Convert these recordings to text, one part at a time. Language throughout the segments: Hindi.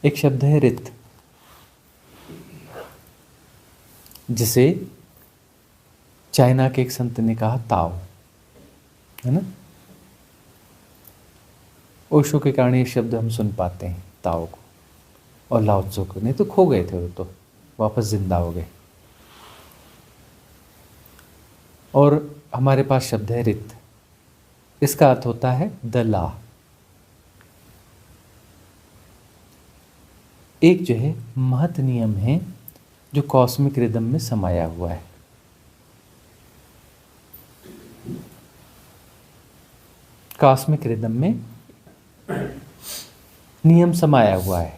एक शब्द है रित, जिसे चाइना के एक संत ने कहा ताओ, है ना। ओशो के कारण ये शब्द हम सुन पाते हैं ताओ को, और लाओ त्सो को। नहीं तो खो गए थे वो, तो वापस जिंदा हो गए। और हमारे पास शब्द है रित, इसका अर्थ होता है द लॉ। एक जो है महत नियम है जो कॉस्मिक रिदम में समाया हुआ है। कॉस्मिक रिदम में नियम समाया हुआ है।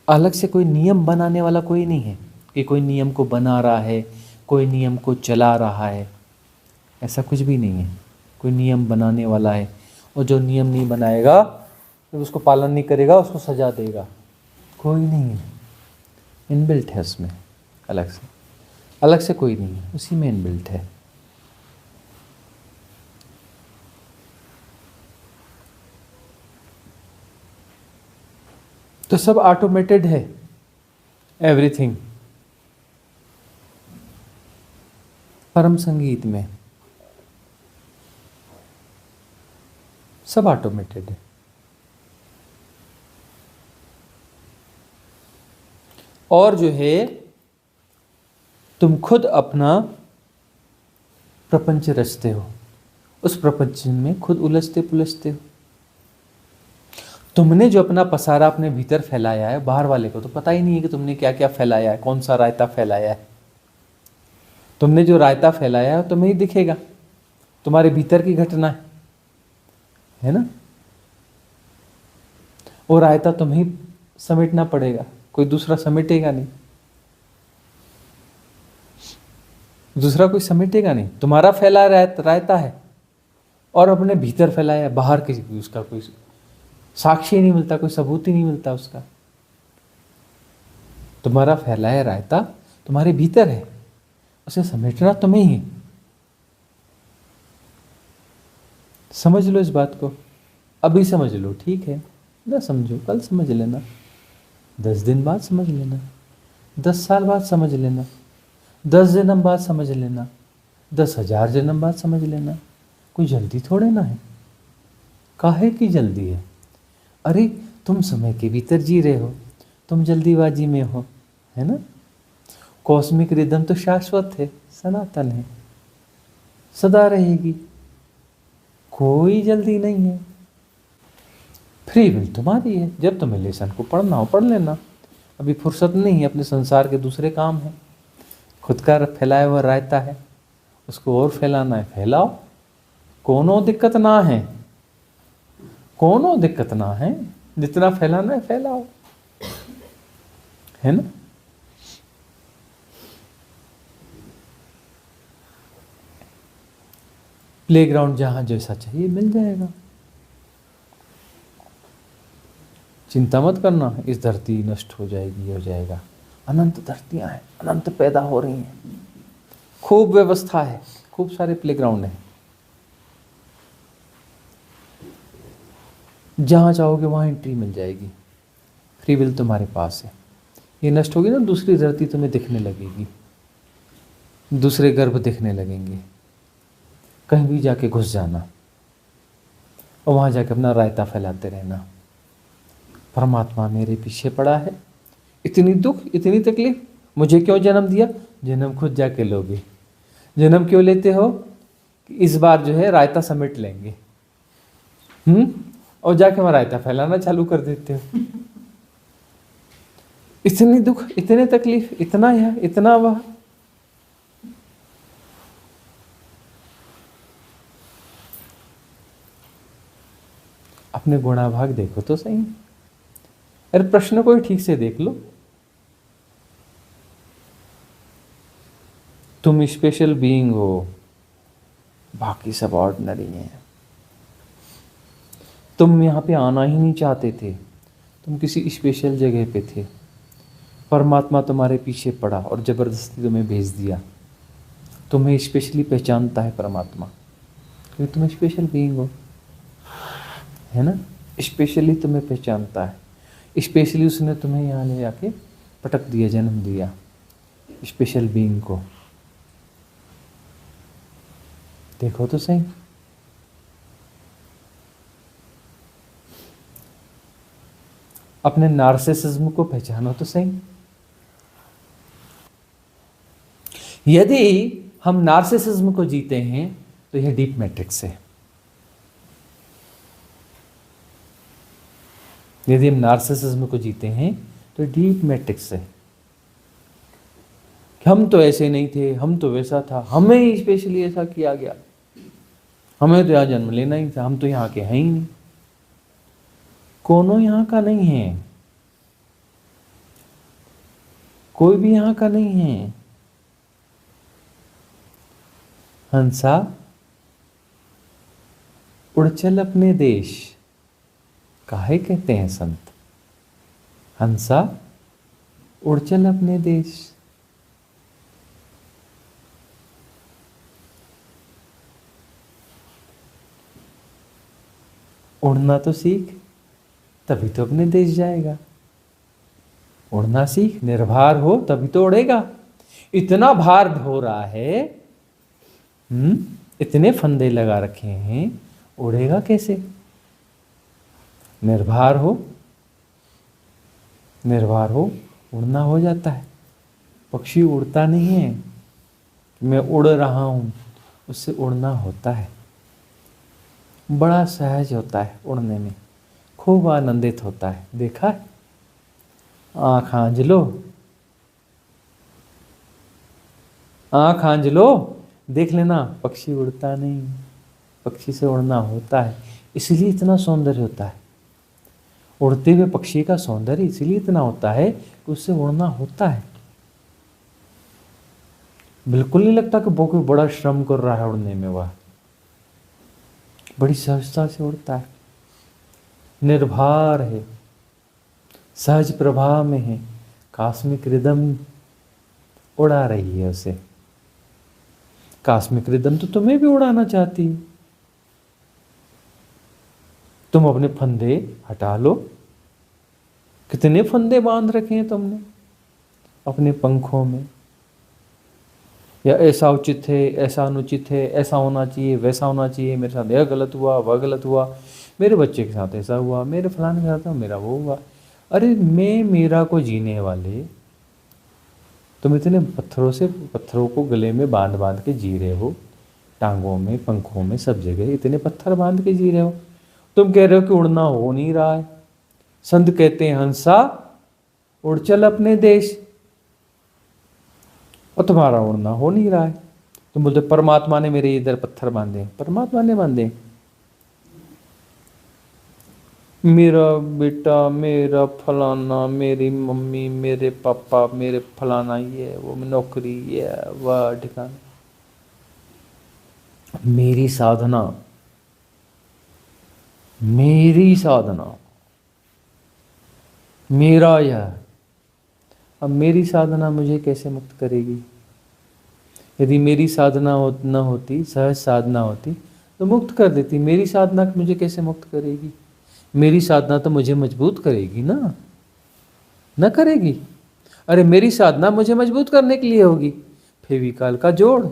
अलग से कोई नियम बनाने वाला कोई नहीं है कि कोई नियम को बना रहा है, कोई नियम को चला रहा है, ऐसा कुछ भी नहीं है। कोई नियम बनाने वाला है, और जो नियम नहीं बनाएगा, तो उसको पालन नहीं करेगा, उसको सजा देगा, कोई नहीं है। इनबिल्ट है उसमें, अलग से कोई नहीं है, उसी में इनबिल्ट है। तो सब ऑटोमेटेड है, एवरीथिंग। परम संगीत में सब ऑटोमेटेड है। और जो है तुम खुद अपना प्रपंच रचते हो, उस प्रपंच में खुद उलझते पुलझते हो। तुमने जो अपना पसारा अपने भीतर फैलाया है, बाहर वाले को तो पता ही नहीं है कि तुमने क्या क्या फैलाया है, कौन सा रायता फैलाया है। तुमने जो रायता फैलाया है तुम्हें ही दिखेगा, तुम्हारे भीतर की घटना है ना। वो रायता तुम्हें ही समेटना पड़ेगा, कोई दूसरा समेटेगा नहीं, दूसरा कोई समेटेगा नहीं। तुम्हारा फैला रायता है और अपने भीतर फैलाया है, बाहर किसी उसका कोई साक्षी नहीं मिलता, कोई सबूत ही नहीं मिलता उसका। तुम्हारा फैलाया रायता तुम्हारे भीतर है, उसे समेटना तुम्हें ही। समझ लो इस बात को, अभी समझ लो, ठीक है ना। समझो, कल समझ लेना, 10 दिन बाद समझ लेना, 10 साल बाद समझ लेना, 10 जन्म बाद समझ लेना, 10,000 जन्म बाद समझ लेना। कोई जल्दी थोड़े ना है, काहे की जल्दी है। अरे तुम समय के भीतर जी रहे हो, तुम जल्दीबाजी में हो, है ना। कॉस्मिक रिदम तो शाश्वत है, सनातन है, सदा रहेगी, कोई जल्दी नहीं है। फ्री विल तुम्हारी है, जब तुम्हें लेसन को पढ़ना हो पढ़ लेना। अभी फुर्सत नहीं है, अपने संसार के दूसरे काम है। खुद का फैलाया हुआ रायता है, उसको और फैलाना है, फैलाओ, कोनो दिक्कत ना है, कोनो दिक्कत ना है। जितना फैलाना है फैलाओ, है ना। प्लेग्राउंड जहां जैसा चाहिए मिल जाएगा। चिंता मत करना, इस धरती नष्ट हो जाएगी, हो जाएगा। अनंत धरतियां हैं, अनंत पैदा हो रही हैं, खूब व्यवस्था है, खूब सारे प्लेग्राउंड हैं। जहां चाहोगे वहां एंट्री मिल जाएगी, फ्री विल तुम्हारे पास है। ये नष्ट होगी ना, दूसरी धरती तुम्हें दिखने लगेगी, दूसरे गर्भ दिखने लगेंगे। कहीं भी जाके घुस जाना और वहां जाके अपना रायता फैलाते रहना। परमात्मा मेरे पीछे पड़ा है, इतनी दुख, इतनी तकलीफ, मुझे क्यों जन्म दिया। जन्म खुद जाके लोगे। जन्म क्यों लेते हो, कि इस बार जो है रायता समेट लेंगे, और जाके वहां रायता फैलाना चालू कर देते हो। इतनी दुख, इतने तकलीफ, इतना यह, इतना वह। अपने गुणाभाग देखो तो सही। अरे प्रश्न को ही ठीक से देख लो। तुम स्पेशल बीइंग हो, बाकी सब ऑर्डिनरी हैं। तुम यहाँ पे आना ही नहीं चाहते थे, तुम किसी स्पेशल जगह पे थे। परमात्मा तुम्हारे पीछे पड़ा और जबरदस्ती तुम्हें भेज दिया। तुम्हें स्पेशली पहचानता है परमात्मा, क्योंकि तुम स्पेशल बीइंग हो, है ना। स्पेशली तुम्हें पहचानता है। स्पेशली उसने तुम्हें यहाँ ले जाके पटक दिया, जन्म दिया, स्पेशल बीइंग को। देखो तो सही। अपने नार्सिसिज्म को पहचानो तो सही। यदि हम नार्सिसिज्म को जीते हैं तो यह डीप मैट्रिक्स है। यदि हम नार्सिसिज्म को जीते हैं तो डीप मैट्रिक्स है। हम तो ऐसे नहीं थे, हम तो वैसा था, हमें ही स्पेशली ऐसा किया गया, हमें तो यहाँ जन्म लेना ही था, हम तो यहाँ के हैं ही नहीं। कोनो यहाँ का नहीं है, कोई भी यहाँ का नहीं है। हंसा उड़ चल अपने देश, काहे कहते हैं संत। हंसा उड़ चल अपने देश। उड़ना तो सीख, तभी तो अपने देश जाएगा। उड़ना सीख, निर्भर हो तभी तो उड़ेगा। इतना भार ढो रहा है, इतने फंदे लगा रखे हैं, उड़ेगा कैसे? निर्भर हो, निर्भर हो, उड़ना हो जाता है। पक्षी उड़ता नहीं है, मैं उड़ रहा हूं, उससे उड़ना होता है। बड़ा सहज होता है उड़ने में, खूब आनंदित होता है। देखा है? आँख आंज लो, आँख आंज लो, देख लेना, पक्षी उड़ता नहीं, पक्षी से उड़ना होता है। इसलिए इतना सौंदर्य होता है उड़ते हुए पक्षी का सौंदर्य, इसलिए इतना होता है कि उससे उड़ना होता है। बिल्कुल नहीं लगता कि बहुत बड़ा श्रम कर रहा है उड़ने में, वह बड़ी सहजता से उड़ता है, निर्भर है, सहज प्रभाव में है। कॉस्मिक रिदम उड़ा रही है उसे। कॉस्मिक रिदम तो तुम्हें भी उड़ाना चाहती है। तुम अपने फंदे हटा लो। कितने फंदे बांध रखे हैं तुमने अपने पंखों में, या ऐसा उचित है, ऐसा अनुचित है, ऐसा होना चाहिए, वैसा होना चाहिए, मेरे साथ यह गलत हुआ, वह गलत हुआ, मेरे बच्चे के साथ ऐसा हुआ, मेरे फलाने के साथ मेरा वो हुआ। अरे मैं मेरा को जीने वाले, तुम इतने पत्थरों को गले में बांध बांध के जी रहे हो, टांगों में, पंखों में, सब जगह इतने पत्थर बांध के जी रहे हो। तुम कह रहे हो कि उड़ना हो नहीं रहा है। संत कहते हैं हंसा उड़ चल अपने देश, और तुम्हारा उड़ना हो नहीं रहा है। तुम बोलते परमात्मा ने मेरे इधर पत्थर बांधे। परमात्मा ने बांधे? मेरा बेटा, मेरा फलाना, मेरी मम्मी, मेरे पापा, मेरे फलाना, ये वो नौकरी, ये वह ठिकाना, मेरी साधना, मेरी साधना, मेरा यह। अब मेरी साधना मुझे कैसे मुक्त करेगी? यदि मेरी साधना न होती, सहज साधना होती तो मुक्त कर देती। मेरी साधना मुझे कैसे मुक्त करेगी? मेरी साधना तो मुझे मजबूत करेगी ना, न करेगी? अरे मेरी साधना मुझे मजबूत करने के लिए होगी। फेविकॉल का जोड़,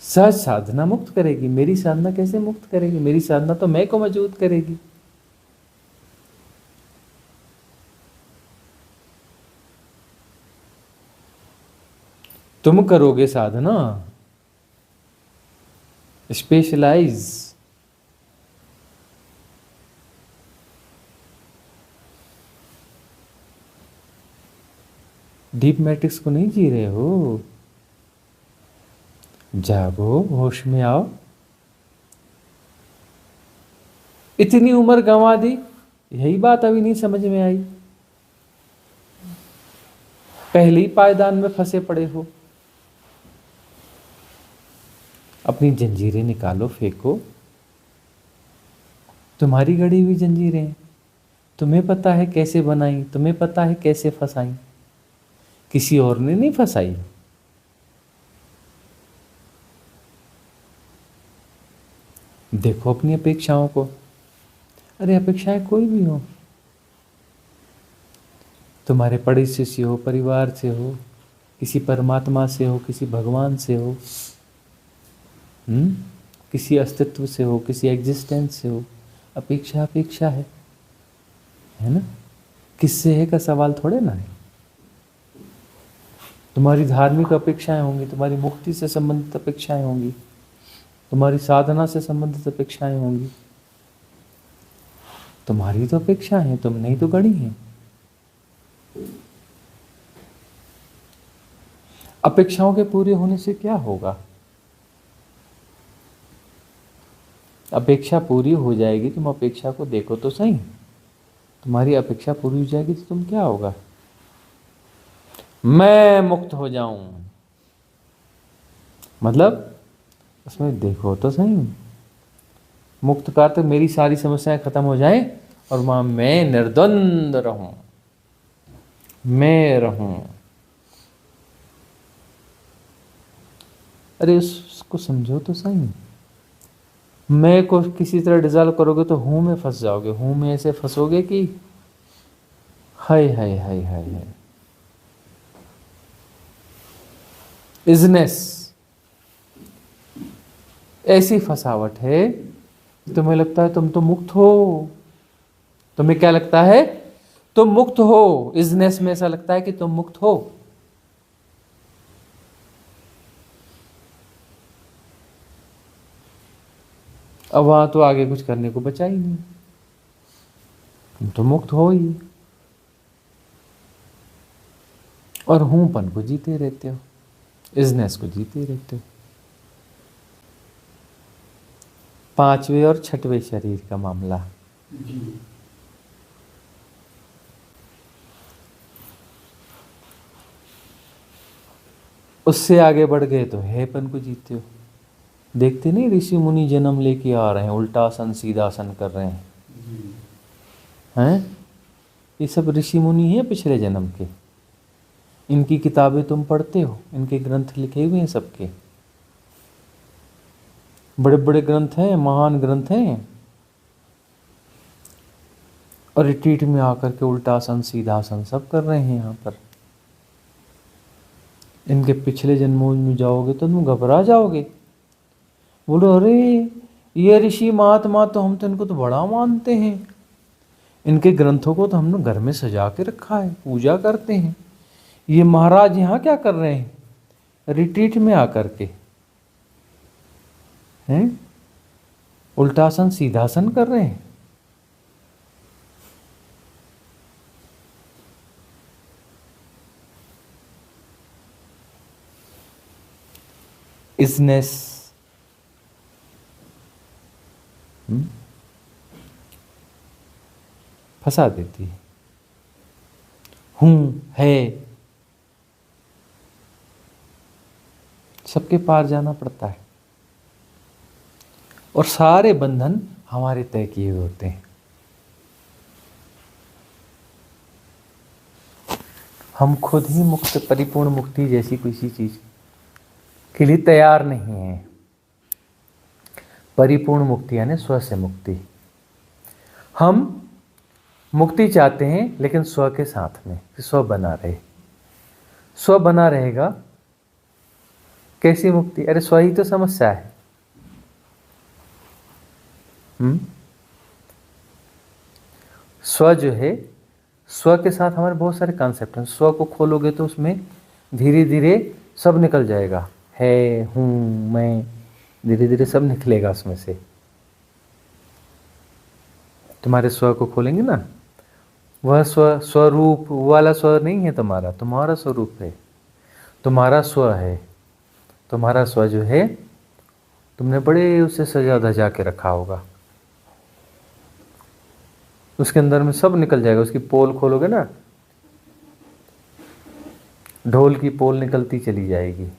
सहज साधना मुक्त करेगी। मेरी साधना कैसे मुक्त करेगी? मेरी साधना तो मैं को मजबूत करेगी। तुम करोगे साधना, स्पेशलाइज, डीप मैट्रिक्स को नहीं जी रहे हो। जागो, होश में आओ। इतनी उम्र गंवा दी, यही बात अभी नहीं समझ में आई। पहले ही पायदान में फंसे पड़े हो। अपनी जंजीरें निकालो, फेंको। तुम्हारी गड़ी हुई जंजीरें, तुम्हें पता है कैसे बनाई, तुम्हें पता है कैसे फंसाई, किसी और ने नहीं फंसाई। देखो अपनी अपेक्षाओं को। अरे अपेक्षाएं कोई भी हो, तुम्हारे पड़ोसी से हो, परिवार से हो, किसी परमात्मा से हो, किसी भगवान से हो, किसी अस्तित्व से हो, किसी एग्जिस्टेंस से हो, अपेक्षा अपेक्षा है ना। किससे है का सवाल थोड़े ना है। तुम्हारी धार्मिक अपेक्षाएं होंगी, तुम्हारी मुक्ति से संबंधित अपेक्षाएं होंगी, तुम्हारी साधना से संबंधित अपेक्षाएं होंगी। तुम्हारी तो अपेक्षा है, तुमने ही तो गढ़ी है। अपेक्षाओं के पूरे होने से क्या होगा? अपेक्षा पूरी हो जाएगी, तुम अपेक्षा को देखो तो सही। तुम्हारी अपेक्षा पूरी हो जाएगी तो तुम क्या होगा? मैं मुक्त हो जाऊं, मतलब उसमें देखो तो सही। मुक्त का तो मेरी सारी समस्याएं खत्म हो जाएं और वहां मैं निर्द्वंद रहूं, मैं रहूं। अरे उसको समझो तो सही। मैं को किसी तरह डिजॉल्व करोगे तो हूं में फंस जाओगे, हूं में ऐसे फंसोगे कि हाय हाय हाय हाय हाय। इजनेस ऐसी फंसावट है, तुम्हें लगता है तुम तो मुक्त हो। तुम्हें क्या लगता है? तुम मुक्त हो। इजनेस में ऐसा लगता है कि तुम मुक्त हो। अब वहां तो आगे कुछ करने को बचा ही नहीं, तुम तो मुक्त हो ही। और हूंपन को जीते रहते हो, इजनेस को जीते रहते हो। पांचवें और छठवें शरीर का मामला। उससे आगे बढ़ गए तो हेपन को जीते हो। देखते नहीं ऋषि मुनि जन्म लेके आ रहे हैं, उल्टा आसन सीधा आसन कर रहे हैं। ये सब ऋषि मुनि हैं पिछले जन्म के। इनकी किताबें तुम पढ़ते हो, इनके ग्रंथ लिखे हुए हैं सबके, बड़े बड़े ग्रंथ हैं, महान ग्रंथ हैं। और रिट्रीट में आकर के उल्टा आसन सीधा आसन सब कर रहे हैं यहाँ पर। इनके पिछले जन्मों में जाओगे तो तुम घबरा जाओगे। बोलो अरे ये ऋषि महात्मा तो हम तो इनको तो बड़ा मानते हैं, इनके ग्रंथों को तो हमने घर में सजा के रखा है, पूजा करते हैं। ये महाराज यहाँ क्या कर रहे हैं? रिट्रीट में आकर के हैं उल्टासन सीधासन कर रहे हैं। इजनेस फंसा देती है। हूं है, सबके पार जाना पड़ता है और सारे बंधन हमारे तय किए हुए होते हैं। हम खुद ही मुक्त, परिपूर्ण मुक्ति जैसी किसी चीज के लिए तैयार नहीं है। परिपूर्ण मुक्ति यानी स्व से मुक्ति। हम मुक्ति चाहते हैं लेकिन स्व के साथ में, स्व बना रहे। स्व बना रहेगा कैसी मुक्ति? अरे स्व ही तो समस्या है। स्व जो है, स्व के साथ हमारे बहुत सारे कॉन्सेप्ट हैं। स्व को खोलोगे तो उसमें धीरे धीरे सब निकल जाएगा। है, हूं, मैं, धीरे धीरे सब निकलेगा उसमें से। तुम्हारे स्व को खोलेंगे ना, वह स्व स्वरूप वाला स्व नहीं है तुम्हारा, तुम्हारा स्वरूप है, तुम्हारा स्व है। तुम्हारा स्व जो है तुमने बड़े उसे सजा धजा के रखा होगा, उसके अंदर में सब निकल जाएगा। उसकी पोल खोलोगे ना, ढोल की पोल निकलती चली जाएगी।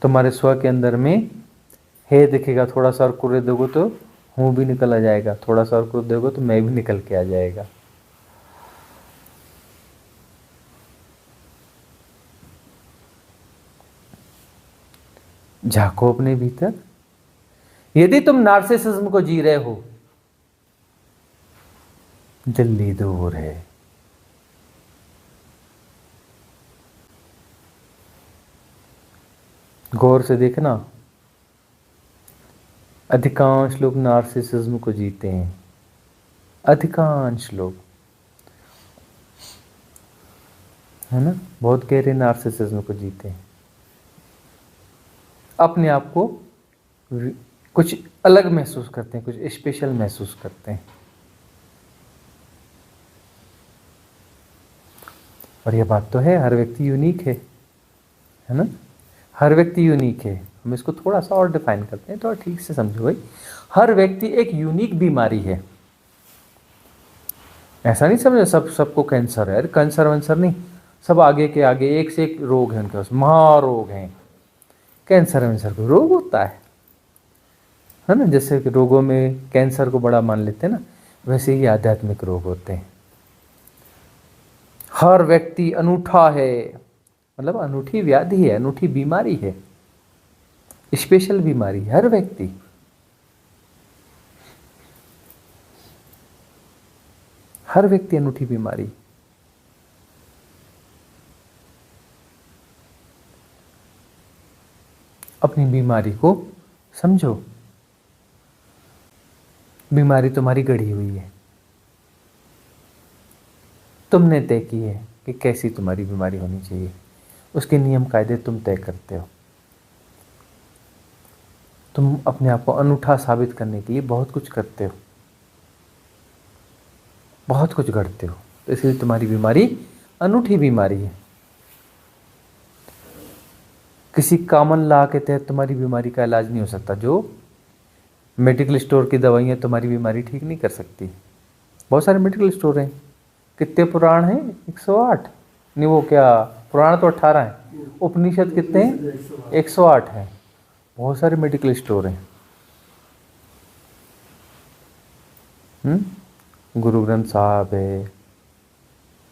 तुम्हारे स्व के अंदर में है दिखेगा, थोड़ा सा और कुरे दोगे तो हूं भी निकल आ जाएगा, थोड़ा सा और कुरे दोगे तो मैं भी निकल के आ जाएगा। झांको अपने भीतर, यदि तुम नार्सिसिज्म को जी रहे हो, दिल्ली दूर है। गौर से देखना, अधिकांश लोग नार्सिसिज्म को जीते हैं, अधिकांश लोग, है ना, बहुत गहरे नार्सिसिज्म को जीते हैं। अपने आप को कुछ अलग महसूस करते हैं, कुछ स्पेशल महसूस करते हैं। और यह बात तो है, हर व्यक्ति यूनिक है ना, हर व्यक्ति यूनिक है। हम इसको थोड़ा सा और डिफाइन करते हैं, तो ठीक से समझो भाई। हर व्यक्ति एक यूनिक बीमारी है। ऐसा नहीं समझो सबको कैंसर है, अरे कैंसर वैंसर नहीं, सब आगे के आगे एक से एक रोग है उनके पास, महारोग हैं। कैंसर वैंसर को रोग होता है ना। जैसे कि रोगों में कैंसर को बड़ा मान लेते हैं ना, वैसे ही आध्यात्मिक रोग होते हैं। हर व्यक्ति अनूठा है, मतलब अनूठी व्याधि है, अनूठी बीमारी है, स्पेशल बीमारी, हर व्यक्ति। हर व्यक्ति अनूठी बीमारी। अपनी बीमारी को समझो। बीमारी तुम्हारी गढ़ी हुई है, तुमने तय की है कि कैसी तुम्हारी बीमारी होनी चाहिए, उसके नियम कायदे तुम तय करते हो। तुम अपने आप को अनूठा साबित करने के लिए बहुत कुछ करते हो, बहुत कुछ करते हो, तो इसलिए तुम्हारी बीमारी अनूठी बीमारी है। किसी कॉमन लॉ के तहत तुम्हारी बीमारी का इलाज नहीं हो सकता। जो मेडिकल स्टोर की दवाइयाँ तुम्हारी बीमारी ठीक नहीं कर सकती। बहुत सारे मेडिकल स्टोर हैं, कितने पुराण हैं? 108 नहीं, वो क्या, पुराण तो 18 हैं, उपनिषद कितने हैं? 108 हैं। बहुत सारे मेडिकल स्टोर हैं। गुरु ग्रंथ साहब है,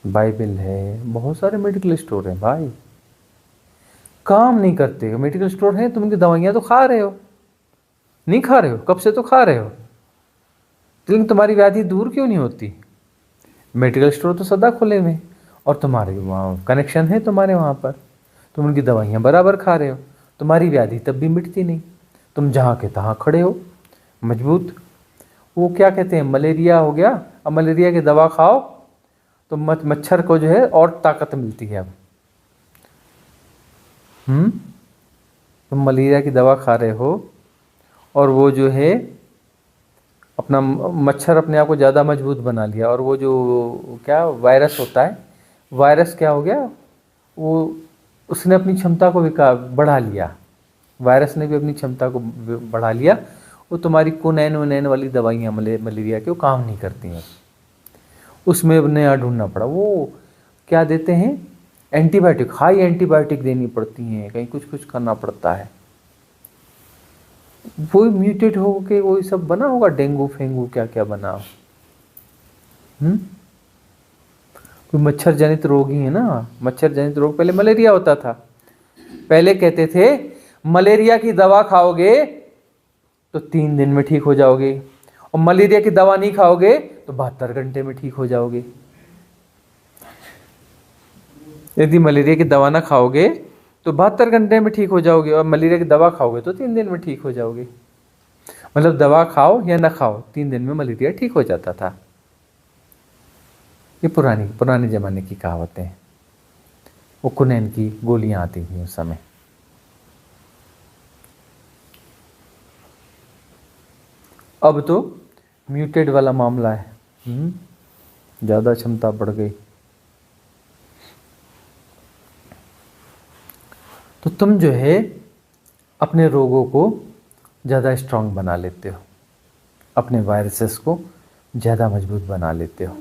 बाइबल है, बहुत सारे मेडिकल स्टोर हैं भाई। काम नहीं करते, मेडिकल स्टोर हैं, तुम उनकी दवाइयाँ तो खा रहे हो, नहीं खा रहे हो, कब से तो खा रहे हो, लेकिन तुम्हारी व्याधि दूर क्यों नहीं होती? मेडिकल स्टोर तो सदा खुले हुए, और तुम्हारे वहाँ कनेक्शन है तुम्हारे वहाँ पर, तुम उनकी दवाइयाँ बराबर खा रहे हो, तुम्हारी व्याधि तब भी मिटती नहीं। तुम जहाँ के तहाँ खड़े हो मजबूत। वो क्या कहते हैं, मलेरिया हो गया, अब मलेरिया की दवा खाओ तो मच्छर को जो है और ताकत मिलती है। अब तुम मलेरिया की दवा खा रहे हो और वो जो है अपना मच्छर अपने आप को ज़्यादा मजबूत बना लिया, और वो जो क्या वायरस होता है, वायरस क्या हो गया, वो उसने अपनी क्षमता को बढ़ा लिया। वायरस ने भी अपनी क्षमता को बढ़ा लिया। वो तुम्हारी कोनैन वनैन वाली दवाइयाँ मलेरिया की वो काम नहीं करती हैं, उसमें नया ढूंढना पड़ा। वो क्या देते हैं, एंटीबायोटिक, हाई एंटीबायोटिक देनी पड़ती हैं, कहीं कुछ कुछ करना पड़ता है। वही म्यूटेट हो के वही सब बना होगा, डेंगू फेंगू क्या क्या बना। कोई मच्छर जनित रोग ही है ना। मच्छर जनित रोग पहले मलेरिया होता था। पहले कहते थे मलेरिया की दवा खाओगे तो 3 दिन में ठीक हो जाओगे, और मलेरिया की दवा नहीं खाओगे तो 72 घंटे में ठीक हो जाओगे। यदि मलेरिया की दवा ना खाओगे तो 72 घंटे में ठीक हो जाओगे, और मलेरिया की दवा खाओगे तो 3 दिन में ठीक हो जाओगे। मतलब दवा खाओ या ना खाओ, 3 दिन में मलेरिया ठीक हो जाता था। ये पुराने ज़माने की कहावतें हैं। वो कुनैन की गोलियां आती थी उस समय। अब तो म्यूटेड वाला मामला है, ज़्यादा क्षमता बढ़ गई। तो तुम जो है अपने रोगों को ज़्यादा स्ट्रांग बना लेते हो, अपने वायरसेस को ज़्यादा मजबूत बना लेते हो।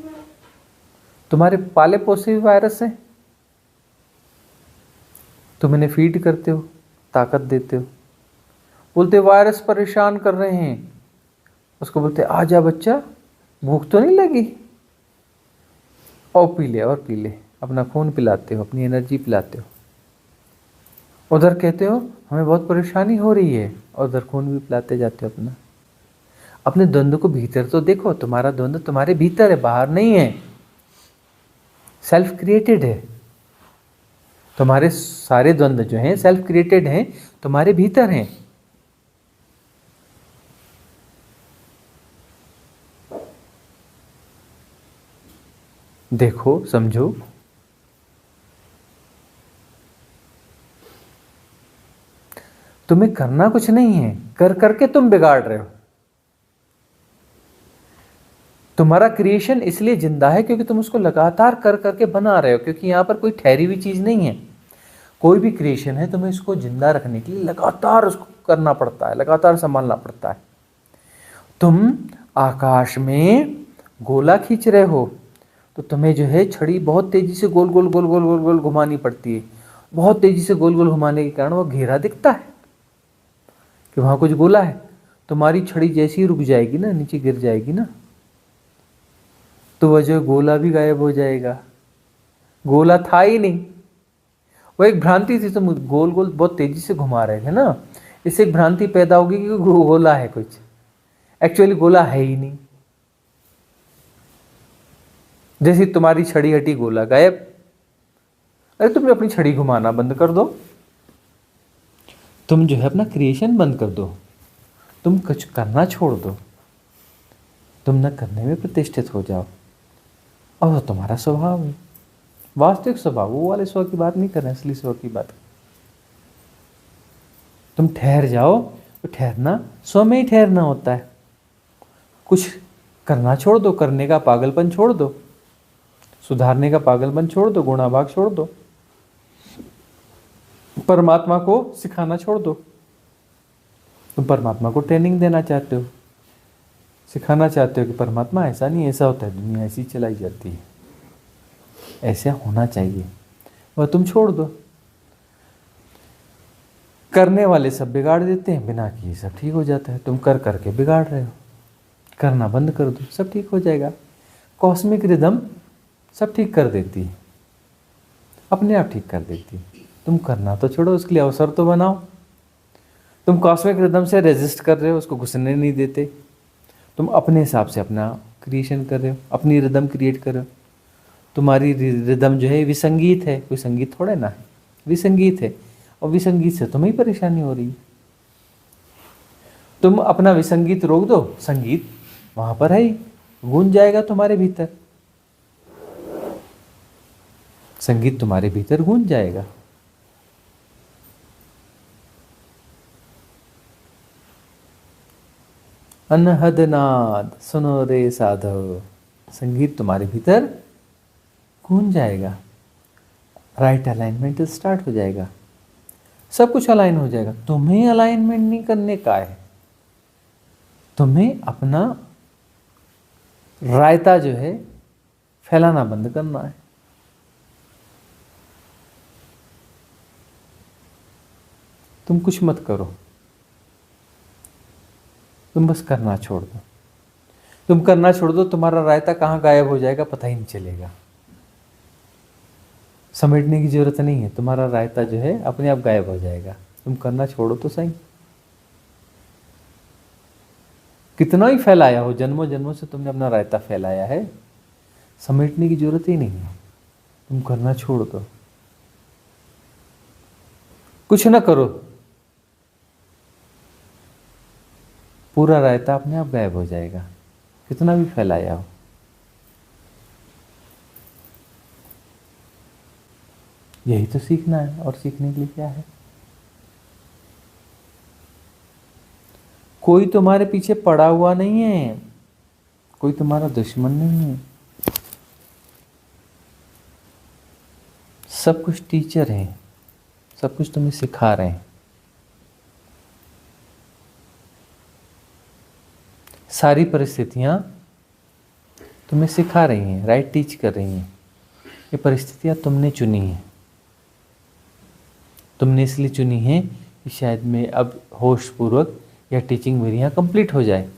तुम्हारे पाले पोसे हुए वायरस हैं, तुम इन्हें फीड करते हो, ताकत देते हो। बोलते वायरस परेशान कर रहे हैं, उसको बोलते आजा बच्चा, भूख तो नहीं लगी, और पी ले और पी ले। अपना खून पिलाते हो, अपनी एनर्जी पिलाते हो। उधर कहते हो हमें बहुत परेशानी हो रही है, और उधर खून भी पिलाते जाते हो अपना। अपने द्वंद्व को भीतर तो देखो, तुम्हारा द्वंद्व तुम्हारे भीतर है, बाहर नहीं है, सेल्फ क्रिएटेड है। तुम्हारे सारे द्वंद्व जो हैं सेल्फ क्रिएटेड हैं, तुम्हारे भीतर हैं। देखो, समझो। तुम्हें करना कुछ नहीं है, कर करके तुम बिगाड़ रहे हो। तुम्हारा क्रिएशन इसलिए जिंदा है क्योंकि तुम उसको लगातार कर करके बना रहे हो, क्योंकि यहां पर कोई ठहरी हुई चीज नहीं है। कोई भी क्रिएशन है, तुम्हें इसको जिंदा रखने के लिए लगातार उसको करना पड़ता है, लगातार संभालना पड़ता है। तुम आकाश में गोला खींच रहे हो, तो तुम्हें जो है छड़ी बहुत तेजी से गोल गोल गोल गोल गोल गोल घुमानी पड़ती है। बहुत तेजी से गोल गोल घुमाने के कारण वो घेरा दिखता है कि वहां कुछ गोला है। तुम्हारी छड़ी जैसी ही रुक जाएगी ना, नीचे गिर जाएगी ना, तो वह जो गोला भी गायब हो जाएगा। गोला था ही नहीं, वो एक भ्रांति थी। तुम गोल गोल बहुत तेजी से घुमा रहे थे ना, इससे एक भ्रांति पैदा होगी कि गोला है कुछ, एक्चुअली गोला है ही नहीं। जैसे तुम्हारी छड़ी हटी, गोला गायब। अरे तुम अपनी छड़ी घुमाना बंद कर दो, तुम जो है अपना क्रिएशन बंद कर दो, तुम कुछ करना छोड़ दो, तुम न करने में प्रतिष्ठित हो जाओ, और वो तुम्हारा स्वभाव है, वास्तविक स्वभाव। वो वाले स्व की बात नहीं कर रहे, असली स्व की बात। तुम ठहर जाओ, तो ठहरना स्व में ही ठहरना होता है। कुछ करना छोड़ दो, करने का पागलपन छोड़ दो, सुधारने का पागलपन छोड़ दो, गुणाभाग छोड़ दो, परमात्मा को सिखाना छोड़ दो। तुम परमात्मा को ट्रेनिंग देना चाहते हो, सिखाना चाहते हो कि परमात्मा ऐसा नहीं, ऐसा होता है, दुनिया ऐसी चलाई जाती है, ऐसा होना चाहिए, वह तुम छोड़ दो। करने वाले सब बिगाड़ देते हैं, बिना किए सब ठीक हो जाता है। तुम कर करके बिगाड़ रहे हो, करना बंद कर दो, सब ठीक हो जाएगा। कॉस्मिक रिदम सब ठीक कर देती है, अपने आप ठीक कर देती है। तुम करना तो छोड़ो, उसके लिए अवसर तो बनाओ। तुम कॉस्मिक रिदम से रेजिस्ट कर रहे हो, उसको घुसने नहीं देते। तुम अपने हिसाब से अपना क्रिएशन कर रहे हो, अपनी रिदम क्रिएट कर रहे हो। तुम्हारी रिदम जो है विसंगीत है, कोई संगीत थोड़े ना है, विसंगीत है, और विसंगीत से तुम्हें परेशानी हो रही है। तुम अपना विसंगीत रोक दो, संगीत वहां पर है ही, गूंज जाएगा तुम्हारे भीतर, संगीत तुम्हारे भीतर गूंज जाएगा। अनहद नाद सुनो रे साधव, संगीत तुम्हारे भीतर गूंज जाएगा। राइट अलाइनमेंट स्टार्ट हो जाएगा, सब कुछ अलाइन हो जाएगा। तुम्हें अलाइनमेंट नहीं करने का है, तुम्हें अपना रायता जो है फैलाना बंद करना है। तुम कुछ मत करो, तुम बस करना छोड़ दो। तुम करना छोड़ दो, तुम्हारा रायता कहाँ गायब हो जाएगा पता ही नहीं चलेगा। समेटने की जरूरत नहीं है, तुम्हारा रायता जो है अपने आप गायब हो जाएगा। तुम करना छोड़ो तो सही। कितना ही फैलाया हो, जन्मों जन्मों से तुमने अपना रायता फैलाया है, समेटने की जरूरत ही नहीं है। तुम करना छोड़ दो, कुछ ना करो, पूरा रायता अपने आप गायब हो जाएगा, कितना भी फैलाया हो। यही तो सीखना है, और सीखने के लिए क्या है? कोई तुम्हारे पीछे पड़ा हुआ नहीं है, कोई तुम्हारा दुश्मन नहीं है, सब कुछ टीचर है, सब कुछ तुम्हें सिखा रहे हैं। सारी परिस्थितियां तुम्हें सिखा रही हैं, राइट टीच कर रही हैं। ये परिस्थितियां तुमने चुनी हैं, तुमने इसलिए चुनी है कि शायद मैं अब होश पूर्वक या टीचिंग मेरी यहाँ कंप्लीट हो जाए,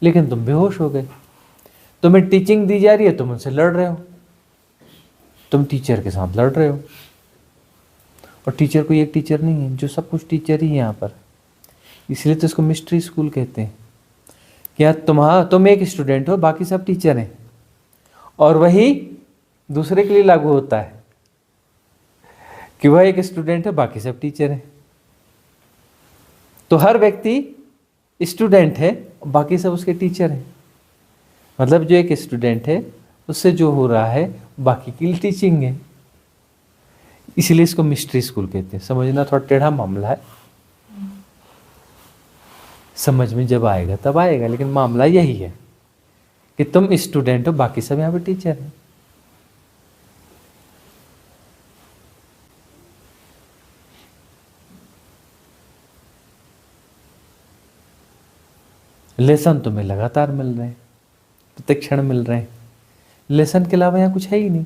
लेकिन तुम बेहोश हो गए। तुम्हें टीचिंग दी जा रही है, तुम उनसे लड़ रहे हो, तुम टीचर के साथ लड़ रहे हो। और टीचर कोई एक टीचर नहीं है, जो सब कुछ टीचर ही है यहाँ पर। इसलिए तो इसको मिस्ट्री स्कूल कहते हैं। क्या तुम एक स्टूडेंट हो, बाकी सब टीचर हैं। और वही दूसरे के लिए लागू होता है कि वह एक स्टूडेंट है, बाकी सब टीचर हैं। तो हर व्यक्ति स्टूडेंट है, बाकी सब उसके टीचर हैं। मतलब जो एक स्टूडेंट है उससे जो हो रहा है बाकी की टीचिंग है। इसलिए इसको मिस्ट्री स्कूल कहते हैं। समझना थोड़ा टेढ़ा मामला है, समझ में जब आएगा तब आएगा, लेकिन मामला यही है कि तुम स्टूडेंट हो, बाकी सब यहाँ पे टीचर हैं। लेसन तुम्हें लगातार मिल रहे हैं, प्रत्येक क्षण मिल रहे हैं। लेसन के अलावा यहाँ कुछ है ही नहीं।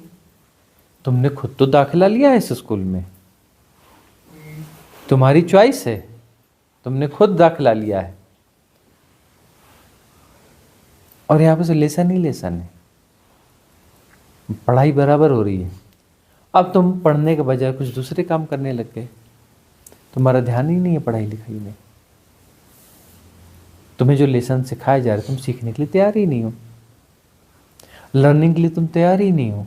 तुमने खुद तो दाखिला लिया है इस स्कूल में, तुम्हारी चॉइस है, तुमने खुद दाखिला लिया है, और यहाँ पे से लेसन ही लेसन है। पढ़ाई बराबर हो रही है। अब तुम पढ़ने के बजाय कुछ दूसरे काम करने लग गए, तुम्हारा ध्यान ही नहीं है पढ़ाई लिखाई में। तुम्हें जो लेसन सिखाए जा रहे तुम सीखने के लिए तैयार ही नहीं हो, लर्निंग के लिए तुम तैयार ही नहीं हो।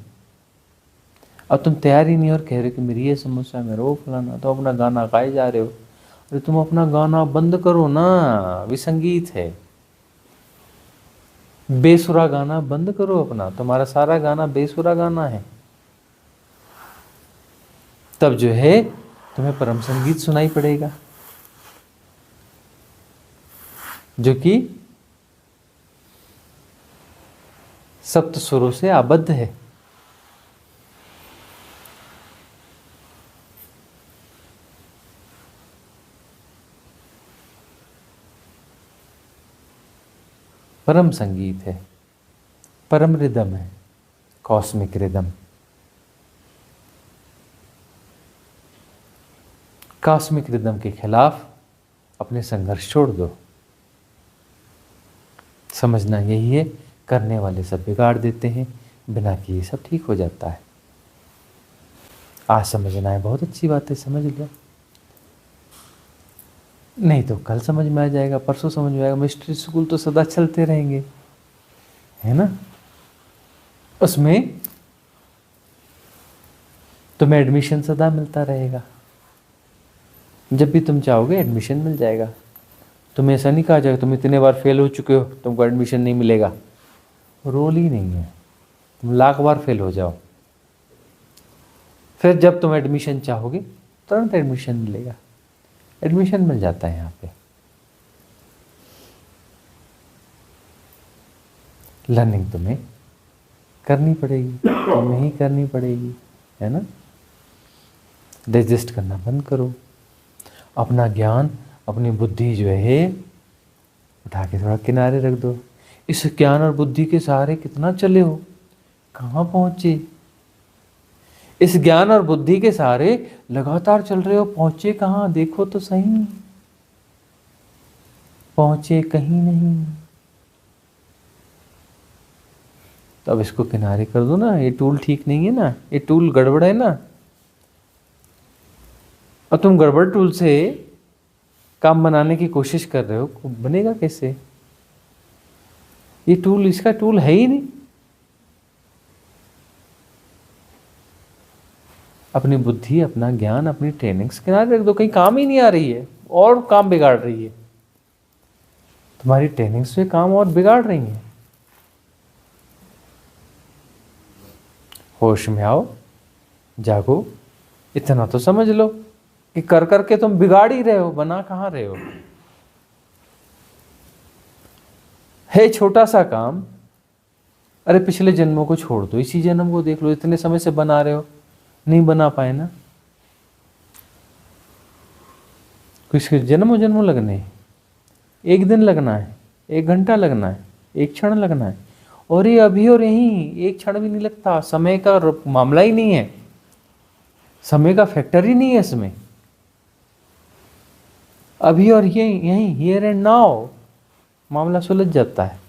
अब तुम तैयार ही नहीं हो और कह रहे हो कि मेरी ये समस्या, मेरा वो फलाना, तो अपना गाना गाए जा रहे हो। अरे तुम अपना गाना बंद करो ना, विसंगीत है। बेसुरा गाना बंद करो अपना, तुम्हारा सारा गाना बेसुरा गाना है। तब जो है तुम्हें परम संगीत सुनाई पड़ेगा, जो कि सप्त सुरों से आबद्ध है। परम संगीत है, परम रिदम है, कॉस्मिक रिदम। कॉस्मिक रिदम के खिलाफ अपने संघर्ष छोड़ दो। समझना यही है, करने वाले सब बिगाड़ देते हैं, बिना किए सब ठीक हो जाता है। आज समझना है, बहुत अच्छी बात है, समझ लो। नहीं तो कल समझ में आ जाएगा, परसों समझ में आएगा। मिस्ट्री स्कूल तो सदा चलते रहेंगे, है ना। उसमें तुम्हें एडमिशन सदा मिलता रहेगा। जब भी तुम चाहोगे एडमिशन मिल जाएगा। तुम्हें ऐसा नहीं कहा जाएगा तुम इतने बार फेल हो चुके हो, तुमको एडमिशन नहीं मिलेगा। रोल ही नहीं है, तुम लाख बार फेल हो जाओ, फिर जब तुम एडमिशन चाहोगे तुरंत एडमिशन मिलेगा। एडमिशन मिल जाता है यहाँ पे। लर्निंग तुम्हें करनी पड़ेगी, तुम्हें ही करनी पड़ेगी, है ना। रेजिस्ट करना बंद करो। अपना ज्ञान, अपनी बुद्धि जो है उठा के थोड़ा किनारे रख दो। इस ज्ञान और बुद्धि के सहारे कितना चले हो, कहाँ पहुंचे। इस ज्ञान और बुद्धि के सहारे लगातार चल रहे हो, पहुंचे कहाँ, देखो तो सही। पहुंचे कहीं नहीं। तो अब इसको किनारे कर दो ना, ये टूल ठीक नहीं है ना, ये टूल गड़बड़ है ना। और तुम गड़बड़ टूल से काम बनाने की कोशिश कर रहे हो, बनेगा कैसे। ये टूल इसका टूल है ही नहीं। अपनी बुद्धि, अपना ज्ञान, अपनी ट्रेनिंग्स किनारे रख दो, कहीं काम ही नहीं आ रही है और काम बिगाड़ रही है। तुम्हारी ट्रेनिंग्स से काम और बिगाड़ रही है। होश में आओ, जागो। इतना तो समझ लो कि कर करके तुम बिगाड़ ही रहे हो, बना कहाँ रहे हो। है छोटा सा काम, अरे पिछले जन्मों को छोड़ दो, इसी जन्म को देख लो। इतने समय से बना रहे हो, नहीं बना पाए ना। कुछ जन्मों जन्मों लगने हैं, एक दिन लगना है, एक घंटा लगना है, एक क्षण लगना है। और ये अभी और यहीं एक क्षण भी नहीं लगता। समय का मामला ही नहीं है, समय का फैक्टर ही नहीं है इसमें। अभी और यहीं हियर एंड नाउ मामला सुलझ जाता है।